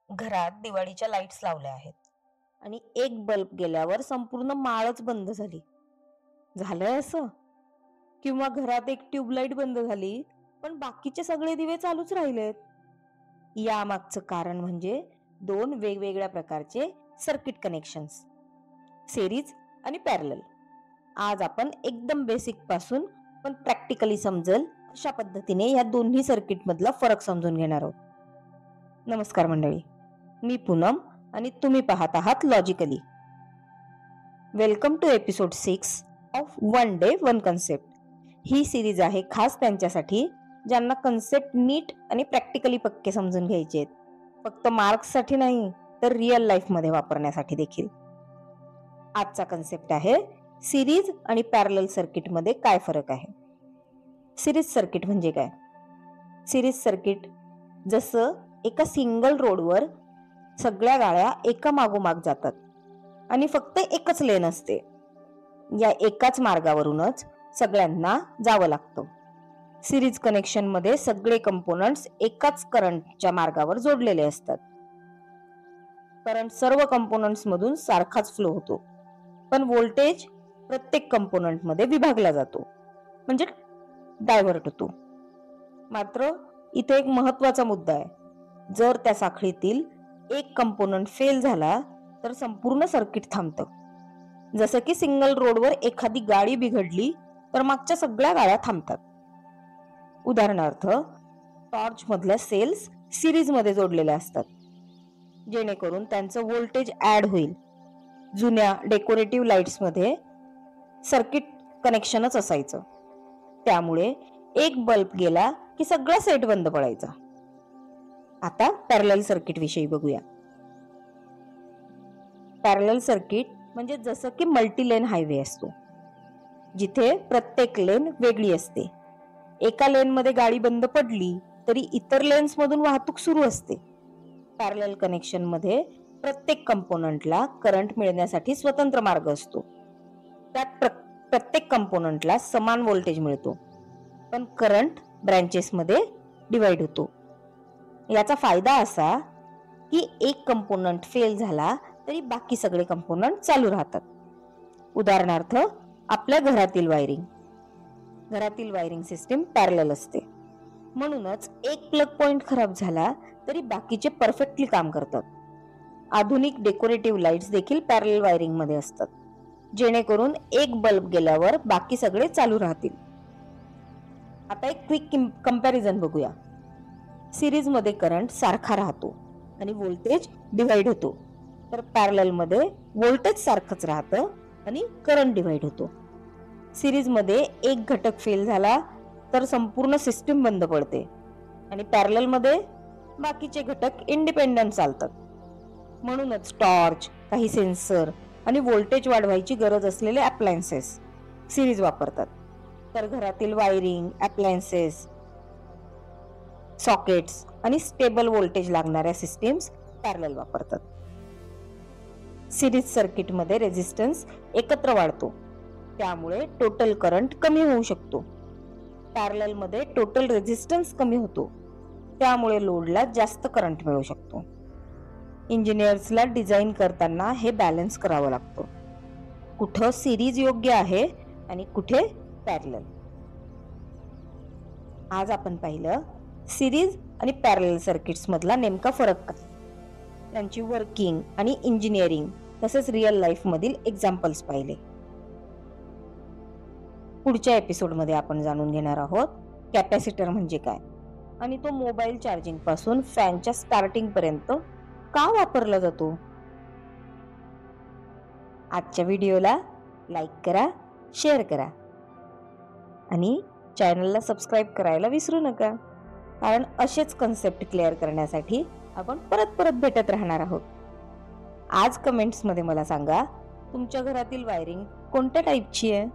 घरात दिवाळीच्या लाईट्स लावल्या आहेत. आणि एक बल्ब गेल्यावर संपूर्ण माळच बंद झाली. झालंय असं? किंवा घरात एक ट्यूबलाईट बंद झाली पण बाकीचे सगळे दिवे चालूच राहिलेत. यामागचं कारण म्हणजे दोन वेगवेगळ्या प्रकारचे सर्किट कनेक्शन्स, सिरीज आणि पॅरलल. आज आपण एकदम बेसिक पासून पण प्रॅक्टिकली समजेल अशा पद्धतीने या दोन्ही सर्किट मधला फरक समजून घेणार आहोत. नमस्कार मंडळी, मी पूनम आणि तुम्ही पाहत आहात logically. Welcome to episode 6 of one day one concept. ही सिरीज आहे खास त्यांच्यासाठी ज्यांना कन्सेप्ट नीट आणि प्रॅक्टिकली पक्के समजून घ्यायचे आहेत. फक्त मार्क्ससाठी नाही तर रिअल लाईफ मध्ये वापरण्यासाठी देखील. आजचा कन्सेप्ट आहे सिरीज आणि पॅरलल सर्किट मध्ये काय फरक आहे. सिरीज सर्किट म्हणजे काय? सिरीज सर्किट जसं एका सिंगल रोडवर सगळ्या गाड्या एका मागोमाग जातात आणि फक्त एकच लेन असते. या एकाच मार्गावरूनच सगळ्यांना जावं लागतं. सिरीज कनेक्शन मध्ये सगळे कंपोनंट्स एकाच करंटच्या मार्गावर जोडलेले असतात. करंट सर्व कंपोनंट्स मधून सारखाच फ्लो होतो, पण व्होल्टेज प्रत्येक कंपोनंट मध्ये विभागला जातो, म्हणजे डायव्हर्ट होतो. मात्र इथे एक महत्वाचा मुद्दा आहे. जर त्या साखळीतील एक कंपोनंट फेल झाला तर संपूर्ण सर्किट थांबतं. जसं की सिंगल रोडवर एखादी गाडी बिघडली तर मागच्या सगळ्या गाड्या थांबतात. उदाहरणार्थ, टॉर्च मधल्या सेल्स सिरीज मध्ये जोडलेल्या असतात, जेणेकरून त्यांचं व्होल्टेज ऍड होईल. जुन्या डेकोरेटिव्ह लाईट्स मध्ये सर्किट कनेक्शनच असायचं, त्यामुळे एक बल्ब गेला की सगळा सेट बंद पडायचा. आता पॅरलल सर्किट विषयी बघूया. पॅरलल सर्किट म्हणजे जसं की मल्टीलेन हायवे असतो, जिथे प्रत्येक लेन वेगळी असते. एका लेन मध्ये गाडी बंद पडली तरी इतर लेन्स मधून वाहतूक सुरू असते. पॅरलल कनेक्शन मध्ये प्रत्येक कंपोनंटला करंट मिळण्यासाठी स्वतंत्र मार्ग असतो. त्यात प्रत्येक कंपोनंटला समान व्होल्टेज मिळतो, पण करंट ब्रँचेस मध्ये डिवाइड होतो. याचा फायदा असा की एक कंपोनंट फेल झाला तरी बाकी सगळे कंपोनंट चालू राहतात. उदाहरणार्थ, आपल्या घरातील वायरिंग सिस्टीम पॅरलल असते, म्हणूनच एक प्लग पॉइंट खराब झाला तरी बाकीचे परफेक्टली काम करतात. आधुनिक डेकोरेटिव्ह लाईट्स देखील पॅरलल वायरिंग मध्ये असतात, जेणेकरून एक बल्ब गेल्यावर बाकी सगळे चालू राहतील. आता एक क्विक कंपॅरिझन बघूया. सिरीज मध्ये करंट सारखा राहतो आणि व्होल्टेज डिवाइड होतो, तर पॅरलल मध्ये व्होल्टेज सारखंच राहतं आणि करंट डिवाइड होतो. सिरीज मध्ये एक घटक फेल झाला तर संपूर्ण सिस्टीम बंद पडते आणि पॅरलल मध्ये बाकीचे घटक इंडिपेंडंट चालतात. म्हणूनच टॉर्च, काही सेन्सर आणि व्होल्टेज वाढवायची गरज असलेले अप्लायन्सेस सिरीज वापरतात, तर घरातील वायरिंग, अप्लायन्सेस, सॉकेट्स आणि स्टेबल व्होल्टेज लागणाऱ्या सिस्टीम्स पॅरलल वापरतात. सिरीज सर्किट मध्ये रेझिस्टन्स एकत्र वाढतो, त्यामुळे टोटल करंट कमी होऊ शकतो. पॅरलल मध्ये टोटल रेझिस्टन्स कमी होतो, त्यामुळे लोडला जास्त करंट मिळू शकतो. इंजिनियर्सला डिझाईन करताना हे बॅलन्स करावं लागतं, कुठं सिरीज योग्य आहे आणि कुठे पॅरलल. आज आपण पाहिलं सिरीज आणि पॅरलल सर्किट्स मधला नेमका फरक काय, त्यांची वर्किंग आणि इंजिनिअरिंग, तसेच रिअल लाईफ मधील एक्झाम्पल्स पाहिले. पुढच्या एपिसोड मध्ये आपण जाणून घेणार आहोत कॅपॅसिटर म्हणजे काय आणि तो मोबाईल चार्जिंग पासून फॅनच्या स्टार्टिंग पर्यंत का वापरला जातो. आजच्या व्हिडिओला लाईक करा, शेअर करा आणि चॅनलला सबस्क्राईब करायला विसरू नका, कारण असेच कन्सेप्ट क्लिअर करण्यासाठी आपण परत भेटत राहणार आहोत. आज कमेंट्स मध्ये मला सांगा, तुमच्या घरातील वायरिंग कोणत्या टाईपची आहे.